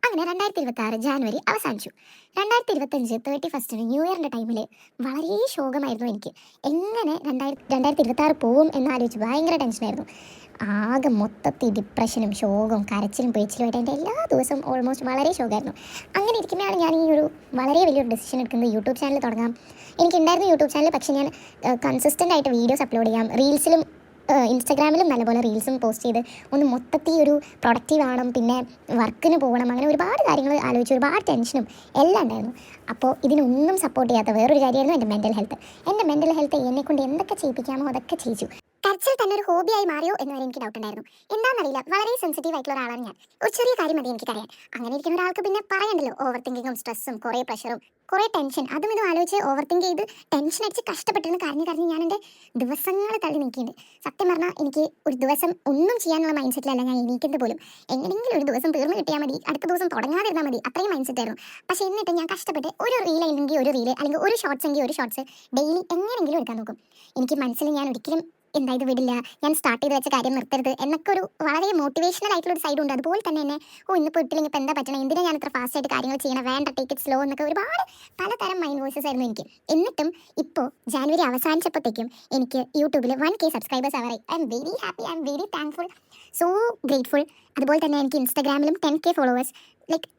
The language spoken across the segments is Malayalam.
അങ്ങനെ 2026 ജാനുവരി അവസാനിച്ചു. 2025 31 ന്യൂ ഇയറിൻ്റെ ടൈമിൽ വളരെ ശോകമായിരുന്നു എനിക്ക്. എങ്ങനെ 2026 പോവും എന്നാലോചിച്ച് ഭയങ്കര ടെൻഷനായിരുന്നു. ആകെ മൊത്തത്തിൽ ഡിപ്രഷനും ശോകവും കരച്ചിലും പിഴിച്ചിലുമായിട്ട് എൻ്റെ എല്ലാ ദിവസവും ഓൾമോസ്റ്റ് വളരെ ശോകമായിരുന്നു. അങ്ങനെ ഇരിക്കുമ്പോഴാണ് ഞാൻ ഈ ഒരു വളരെ വലിയൊരു ഡെസിഷൻ എടുക്കുന്നത്. യൂട്യൂബ് ചാനൽ തുടങ്ങാം. എനിക്കുണ്ടായിരുന്നു യൂട്യൂബ് ചാനൽ, പക്ഷേ ഞാൻ കൺസിസ്റ്റൻ്റ് ആയിട്ട് വീഡിയോസ് അപ്ലോഡ് ചെയ്യാം, റീൽസിലും ഇൻസ്റ്റഗ്രാമിലും നല്ലപോലെ റീൽസും പോസ്റ്റ് ചെയ്ത് ഒന്ന് മൊത്തത്തിൽ ഒരു പ്രൊഡക്റ്റീവ് ആവണം, പിന്നെ വർക്കിന് പോകണം, അങ്ങനെ ഒരുപാട് കാര്യങ്ങൾ ആലോചിച്ച് ഒരുപാട് ടെൻഷനും എല്ലാം ഉണ്ടായിരുന്നു. അപ്പോൾ ഇതിനൊന്നും സപ്പോർട്ട് ചെയ്യാത്ത വേറൊരു കാര്യമായിരുന്നു എൻ്റെ മെൻ്റൽ ഹെൽത്ത്. എൻ്റെ മെൻ്റൽ ഹെൽത്ത് എന്നെക്കൊണ്ട് എന്തൊക്കെ ചെയ്യിപ്പിക്കാമോ അതൊക്കെ ചെയ്യിച്ചു. കരച്ചിൽ തന്നെ ഒരു ഹോബിയായി മാറിയോ എന്ന് വരെ എനിക്ക് ഡൗട്ട് ഉണ്ടായിരുന്നു. എന്താണെന്നറിയില്ല, വളരെ സെൻസിറ്റീവ് ആയിട്ടുള്ള ഒരാളാണ് ഞാൻ. ഒരു ചെറിയ കാര്യം മതി എനിക്കറിയാൻ. അങ്ങനെ ഇരിക്കുന്ന ഒരാൾക്ക് പിന്നെ പറയണ്ടല്ലോ, ഓവർ തിങ്കിങ്ങും സ്ട്രെസ്സും കുറേ പ്രഷറും കുറേ ടെൻഷൻ, അതും ഇതും ആലോചിച്ച് ഓവർ തിങ്ക് ചെയ്ത് ടെൻഷൻ അടിച്ച് കഷ്ടപ്പെട്ടിരുന്ന് കരഞ്ഞ് ഞാൻ എൻ്റെ ദിവസങ്ങൾ തള്ളി നീക്കിയിട്ടുണ്ട്. സത്യം പറഞ്ഞാൽ എനിക്ക് ഒരു ദിവസം ഒന്നും ചെയ്യാനുള്ള മൈൻഡ് സെറ്റിലല്ല ഞാൻ എണീക്കുന്നത് പോലും. എങ്ങനെയെങ്കിലും ഒരു ദിവസം തീർന്നു കിട്ടിയാൽ മതി, അടുത്ത ദിവസം തുടങ്ങാതിരുന്നാൽ മതി, അത്രയും മൈൻഡ് സെറ്റ് ആയിരുന്നു. പക്ഷേ എന്നിട്ട് ഞാൻ കഷ്ടപ്പെട്ട് ഒരു റീൽ എങ്കിൽ ഒരു റീല്, അല്ലെങ്കിൽ ഒരു ഷോർട്സ് എങ്കിൽ ഒരു ഷോർട്സ് ഡെയിലി എങ്ങനെയെങ്കിലും എടുക്കാൻ നോക്കും. എനിക്ക് മനസ്സിൽ ഞാൻ ഒരിക്കലും എന്തായത് വിടില്ല, ഞാൻ സ്റ്റാർട്ട് ചെയ്ത് വെച്ച കാര്യം നിർത്തരുത് എന്നൊക്കെ ഒരു വളരെ മോട്ടിവേഷണൽ ആയിട്ടുള്ള ഒരു സൈഡ് ഉണ്ട്. അതുപോലെ തന്നെ എന്നെ ഇന്നിപ്പോൾ ഇട്ടില്ലെങ്കിൽ ഇപ്പോൾ എന്താ പറ്റണം, എന്തിനാ ഞാൻ ഇത്ര ഫാസ്റ്റ് ആയിട്ട് കാര്യങ്ങൾ ചെയ്യണം, വേണ്ട ടേക്ക് ഇറ്റ് സ്ലോ എന്നൊക്കെ ഒരുപാട് പലതരം മൈൻഡ് വോയിസസ് ആയിരുന്നു എനിക്ക്. എന്നിട്ടും ഇപ്പോൾ ജാനുവരി അവസാനിച്ചപ്പോഴത്തേക്കും എനിക്ക് യൂട്യൂബിൽ 1K സബ്സ്ക്രൈബേഴ്സ് ആവാറായി. I am very happy, I am very thankful, so grateful. അതുപോലെ തന്നെ എനിക്ക് ഇൻസ്റ്റാഗ്രാമിലും 10K followers. Like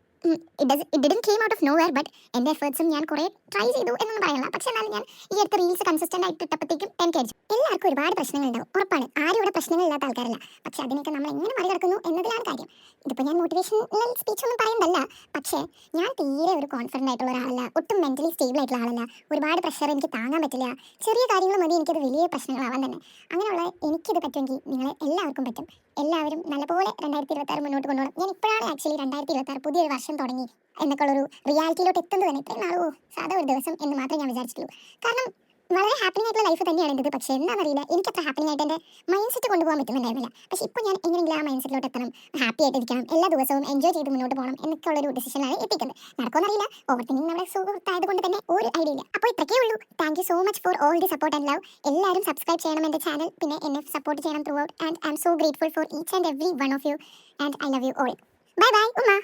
it didn't came out of nowhere, but എൻ്റെ എഫേർട്സും ഞാൻ കുറേ ട്രൈ ചെയ്തു എന്നൊന്നും പറയണില്ല. പക്ഷേ എന്നാലും ഞാൻ ഈ അടുത്ത റീൽസ് കൺസിസ്റ്റൻ്റ് ആയിട്ട് ഇട്ടപ്പോഴത്തേക്കും 10K അടിച്ചു. എല്ലാവർക്കും ഒരുപാട് പ്രശ്നങ്ങളുണ്ടാവും, ഉറപ്പാണ്. ആരും ഇവിടെ പ്രശ്നങ്ങളില്ലാത്ത ആൾക്കാരല്ല. പക്ഷേ അതിനൊക്കെ നമ്മൾ എങ്ങനെ മറികടക്കുന്നു എന്നതിലാണ് കാര്യം. ഇതിപ്പോൾ ഞാൻ മോട്ടിവേഷണൽ സ്പീച്ച് ഒന്നും പറയുന്നതല്ല, പക്ഷേ ഞാൻ തീരെ ഒരു കോൺഫിഡൻ്റ് ആയിട്ടുള്ള ഒരാളല്ല, ഒട്ടും മെൻ്റലി സ്റ്റേബിൾ ആയിട്ടുള്ള ആളല്ല. ഒരുപാട് പ്രഷർ എനിക്ക് താങ്ങാൻ പറ്റില്ല. ചെറിയ കാര്യങ്ങൾ മതി എനിക്കത് വലിയ പ്രശ്നങ്ങളാവാൻ തന്നെ. അങ്ങനെയുള്ള എനിക്കിത് പറ്റുമെങ്കിൽ നിങ്ങളെ എല്ലാവർക്കും പറ്റും. എല്ലാവരും നല്ലപോലെ 2026 മുന്നോട്ട് കൊണ്ടുപോകണം. ഞാൻ ഇപ്പോഴാണ് ആക്ച്വലി 2026 പുതിയൊരു വർഷം തുടങ്ങി എന്നൊക്കെ ഉള്ളൊരു റിയാലിറ്റിയിലോട്ട് എത്തുന്നത് തന്നെ. ഇത്രയും നാളോ സാധാ ഒരു ദിവസം എന്ന് മാത്രമേ ഞാൻ വിചാരിച്ചിട്ടുള്ളൂ. കാരണം വളരെ ഹാപ്പിനിങ് ആയിട്ടുള്ള ലൈഫ് തന്നെയാണ് എൻ്റെത്. പക്ഷേ എന്താണെന്നറിയില്ല, എനിക്കത്ര ഹാപ്പിനിങ് ആയിട്ട് എൻ്റെ മൈൻഡ് സെറ്റ് കൊണ്ടുപോകാൻ പറ്റുന്നുണ്ടായിരുന്നില്ല. പക്ഷേ ഇപ്പോൾ ഞാൻ എങ്ങനെയെങ്കിലും ആ മൈൻഡ് സെറ്റിലോട്ട് എത്തണം, ഹാപ്പി ആയിട്ടിരിക്കണം, എല്ലാ ദിവസവും എൻജോയ് ചെയ്ത് മുന്നോട്ട് പോകണം എന്നൊക്കെ ഉള്ളൊരു ഡിസിഷനാണ് എത്തിക്കുന്നത്. നടക്കുമെന്നറിയില്ല, ഓവർ തിങ്കിങ് നമ്മുടെ സുഹൃത്തായത് കൊണ്ട് തന്നെ ഒരു ഐഡിയ ഇല്ല. അപ്പോൾ ഇത്രയ്ക്കേ ഉള്ളൂ. Thank you so much for all the support and love. എല്ലാവരും സബ്സ്ക്രൈബ് ചെയ്യണം എൻ്റെ ചാനൽ, പിന്നെ എന്നെ സപ്പോർട്ട് ചെയ്യണം throughout. And I'm so grateful for each and every one of you, and I love you all. Bye bye ഉമ്മ.